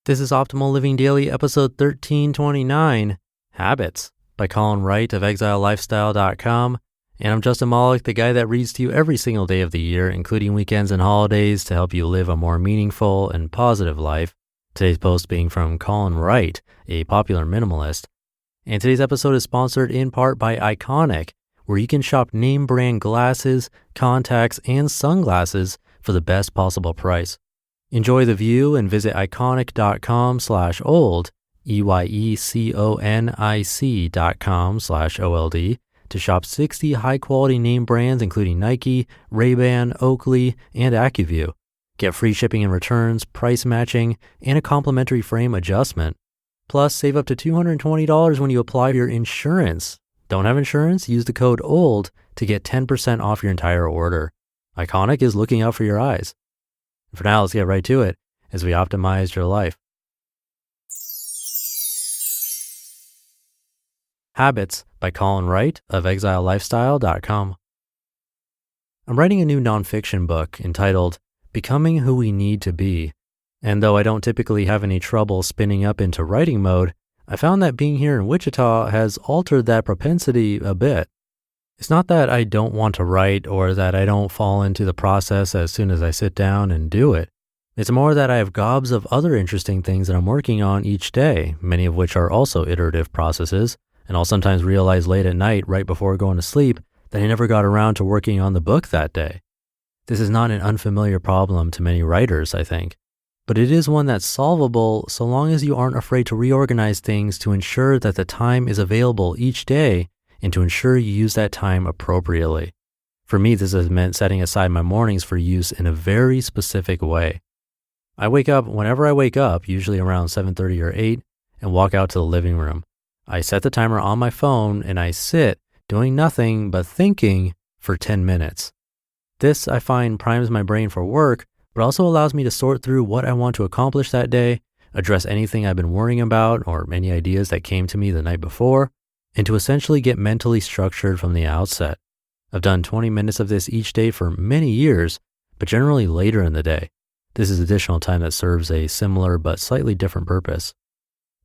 This is Optimal Living Daily, episode 1329, Habits, by Colin Wright of ExileLifestyle.com. And I'm Justin Malik, the guy that reads to you every single day of the year, including weekends and holidays, to help you live a more meaningful and positive life. Today's post being from Colin Wright, a popular minimalist. And today's episode is sponsored in part by Iconic, where you can shop name brand glasses, contacts, and sunglasses for the best possible price. Enjoy the view and visit iconic.com/old, EYECONIC.com/OLD, to shop 60 high-quality name brands including Nike, Ray-Ban, Oakley, and AccuView. Get free shipping and returns, price matching, and a complimentary frame adjustment. Plus, save up to $220 when you apply for your insurance. Don't have insurance? Use the code OLD to get 10% off your entire order. Iconic is looking out for your eyes. For now, let's get right to it as we optimize your life. Habits by Colin Wright of ExileLifestyle.com. I'm writing a new nonfiction book entitled Becoming Who We Need to Be. And though I don't typically have any trouble spinning up into writing mode, I found that being here in Wichita has altered that propensity a bit. It's not that I don't want to write or that I don't fall into the process as soon as I sit down and do it. It's more that I have gobs of other interesting things that I'm working on each day, many of which are also iterative processes, and I'll sometimes realize late at night right before going to sleep that I never got around to working on the book that day. This is not an unfamiliar problem to many writers, I think, but it is one that's solvable so long as you aren't afraid to reorganize things to ensure that the time is available each day and to ensure you use that time appropriately. For me, this has meant setting aside my mornings for use in a very specific way. I wake up whenever I wake up, usually around 7:30 or 8, and walk out to the living room. I set the timer on my phone and I sit doing nothing but thinking for 10 minutes. This, I find, primes my brain for work, but also allows me to sort through what I want to accomplish that day, address anything I've been worrying about or any ideas that came to me the night before, and to essentially get mentally structured from the outset. I've done 20 minutes of this each day for many years, but generally later in the day. This is additional time that serves a similar but slightly different purpose.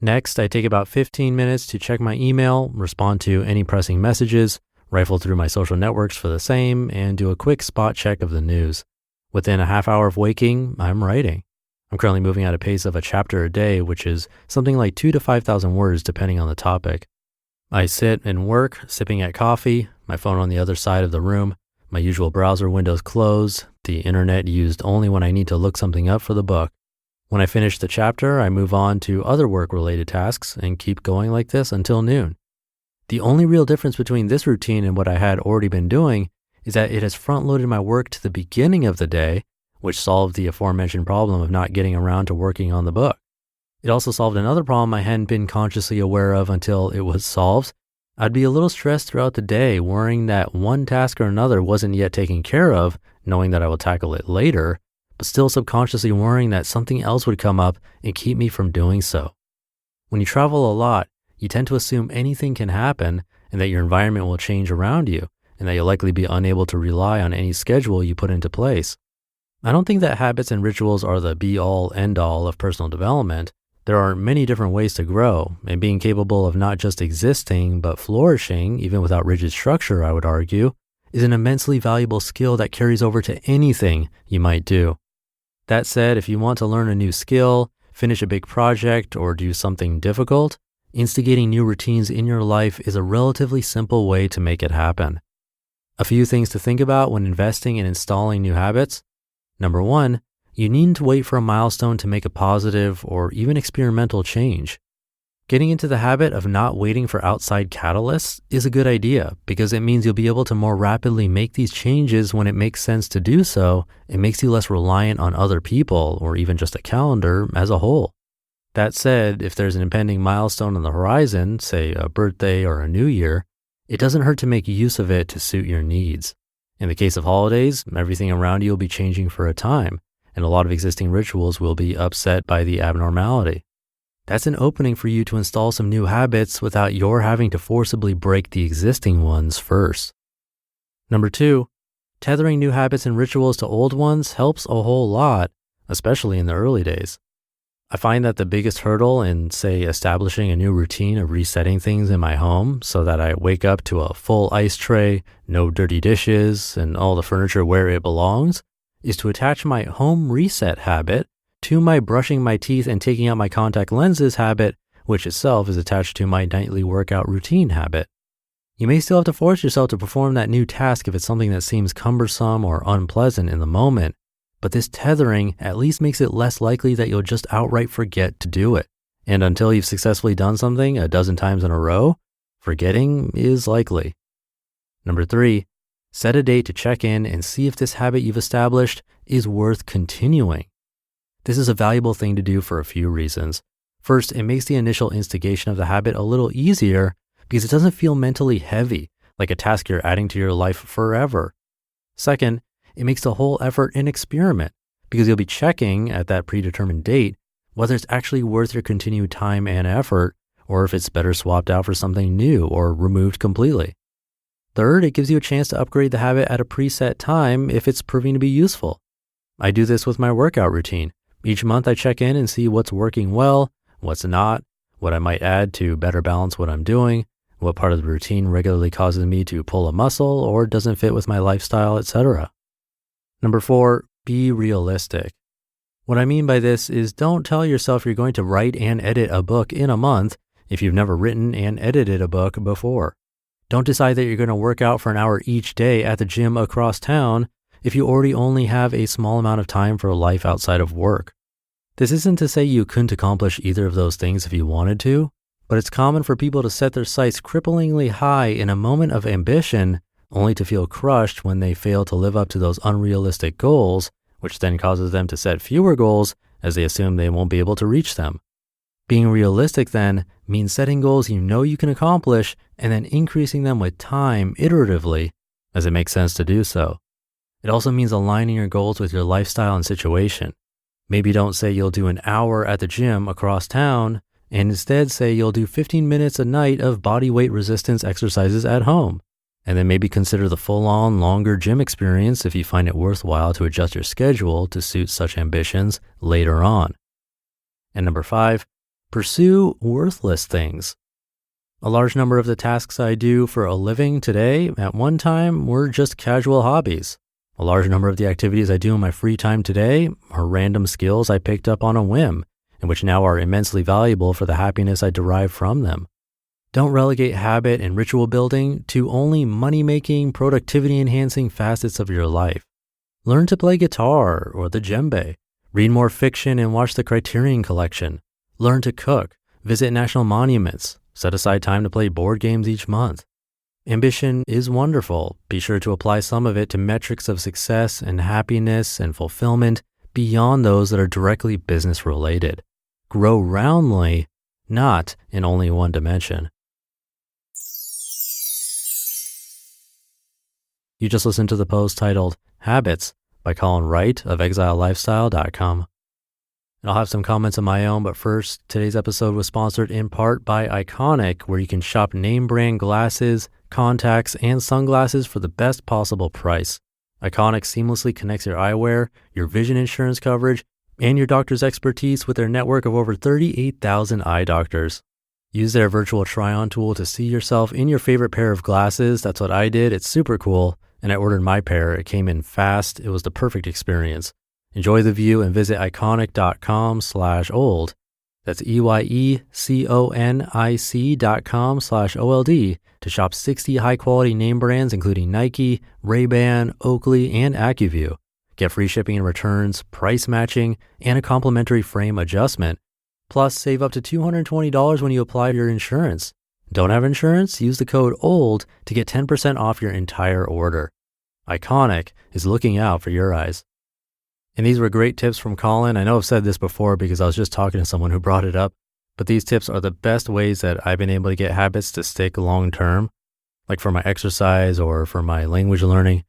Next, I take about 15 minutes to check my email, respond to any pressing messages, rifle through my social networks for the same, and do a quick spot check of the news. Within a half hour of waking, I'm writing. I'm currently moving at a pace of a chapter a day, which is something like 2,000 to 5,000 words depending on the topic. I sit and work, sipping at coffee, my phone on the other side of the room, my usual browser windows closed, the internet used only when I need to look something up for the book. When I finish the chapter, I move on to other work-related tasks and keep going like this until noon. The only real difference between this routine and what I had already been doing is that it has front-loaded my work to the beginning of the day, which solved the aforementioned problem of not getting around to working on the book. It also solved another problem I hadn't been consciously aware of until it was solved. I'd be a little stressed throughout the day, worrying that one task or another wasn't yet taken care of, knowing that I will tackle it later, but still subconsciously worrying that something else would come up and keep me from doing so. When you travel a lot, you tend to assume anything can happen and that your environment will change around you and that you'll likely be unable to rely on any schedule you put into place. I don't think that habits and rituals are the be-all, end-all of personal development. There are many different ways to grow, and being capable of not just existing, but flourishing, even without rigid structure, I would argue, is an immensely valuable skill that carries over to anything you might do. That said, if you want to learn a new skill, finish a big project, or do something difficult, instigating new routines in your life is a relatively simple way to make it happen. A few things to think about when investing and installing new habits. Number one, you needn't wait for a milestone to make a positive or even experimental change. Getting into the habit of not waiting for outside catalysts is a good idea because it means you'll be able to more rapidly make these changes when it makes sense to do so. It makes you less reliant on other people or even just a calendar as a whole. That said, if there's an impending milestone on the horizon, say a birthday or a new year, it doesn't hurt to make use of it to suit your needs. In the case of holidays, everything around you will be changing for a time, and a lot of existing rituals will be upset by the abnormality. That's an opening for you to install some new habits without your having to forcibly break the existing ones first. Number two, tethering new habits and rituals to old ones helps a whole lot, especially in the early days. I find that the biggest hurdle in, say, establishing a new routine of resetting things in my home so that I wake up to a full ice tray, no dirty dishes, and all the furniture where it belongs, is to attach my home reset habit to my brushing my teeth and taking out my contact lenses habit, which itself is attached to my nightly workout routine habit. You may still have to force yourself to perform that new task if it's something that seems cumbersome or unpleasant in the moment, but this tethering at least makes it less likely that you'll just outright forget to do it. And until you've successfully done something a dozen times in a row, forgetting is likely. Number 3, set a date to check in and see if this habit you've established is worth continuing. This is a valuable thing to do for a few reasons. First, it makes the initial instigation of the habit a little easier because it doesn't feel mentally heavy, like a task you're adding to your life forever. Second, it makes the whole effort an experiment because you'll be checking at that predetermined date whether it's actually worth your continued time and effort or if it's better swapped out for something new or removed completely. Third, it gives you a chance to upgrade the habit at a preset time if it's proving to be useful. I do this with my workout routine. Each month I check in and see what's working well, what's not, what I might add to better balance what I'm doing, what part of the routine regularly causes me to pull a muscle or doesn't fit with my lifestyle, etc. Number 4, be realistic. What I mean by this is don't tell yourself you're going to write and edit a book in a month if you've never written and edited a book before. Don't decide that you're going to work out for an hour each day at the gym across town if you already only have a small amount of time for life outside of work. This isn't to say you couldn't accomplish either of those things if you wanted to, but it's common for people to set their sights cripplingly high in a moment of ambition only to feel crushed when they fail to live up to those unrealistic goals, which then causes them to set fewer goals as they assume they won't be able to reach them. Being realistic then means setting goals you know you can accomplish and then increasing them with time iteratively as it makes sense to do so. It also means aligning your goals with your lifestyle and situation. Maybe don't say you'll do an hour at the gym across town and instead say you'll do 15 minutes a night of body weight resistance exercises at home. And then maybe consider the full-on longer gym experience if you find it worthwhile to adjust your schedule to suit such ambitions later on. And number 5, pursue worthless things. A large number of the tasks I do for a living today at one time were just casual hobbies. A large number of the activities I do in my free time today are random skills I picked up on a whim and which now are immensely valuable for the happiness I derive from them. Don't relegate habit and ritual building to only money-making, productivity-enhancing facets of your life. Learn to play guitar or the djembe. Read more fiction and watch the Criterion Collection. Learn to cook. Visit national monuments. Set aside time to play board games each month. Ambition is wonderful. Be sure to apply some of it to metrics of success and happiness and fulfillment beyond those that are directly business related. Grow roundly, not in only one dimension. You just listened to the post titled Habits by Colin Wright of ExileLifestyle.com. And I'll have some comments of my own, but first, today's episode was sponsored in part by Iconic, where you can shop name brand glasses, contacts, and sunglasses for the best possible price. Iconic seamlessly connects your eyewear, your vision insurance coverage, and your doctor's expertise with their network of over 38,000 eye doctors. Use their virtual try-on tool to see yourself in your favorite pair of glasses. That's what I did. It's super cool. And I ordered my pair. It came in fast. It was the perfect experience. Enjoy the view and visit iconic.com/old. That's EYECONIC.com/OLD to shop 60 high-quality name brands, including Nike, Ray-Ban, Oakley, and AccuView. Get free shipping and returns, price matching, and a complimentary frame adjustment. Plus, save up to $220 when you apply your insurance. Don't have insurance? Use the code OLD to get 10% off your entire order. Iconic is looking out for your eyes. And these were great tips from Colin. I know I've said this before because I was just talking to someone who brought it up, but these tips are the best ways that I've been able to get habits to stick long term, like for my exercise or for my language learning.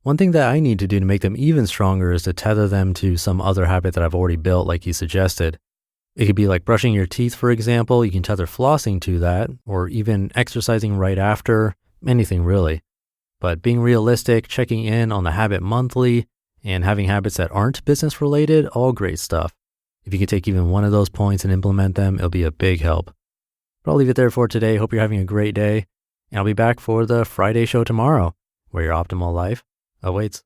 One thing that I need to do to make them even stronger is to tether them to some other habit that I've already built, like you suggested. It could be like brushing your teeth, for example. You can tether flossing to that, or even exercising right after, anything really. But being realistic, checking in on the habit monthly, and having habits that aren't business related, all great stuff. If you could take even one of those points and implement them, it'll be a big help. But I'll leave it there for today. Hope you're having a great day. And I'll be back for the Friday show tomorrow, where your optimal life awaits.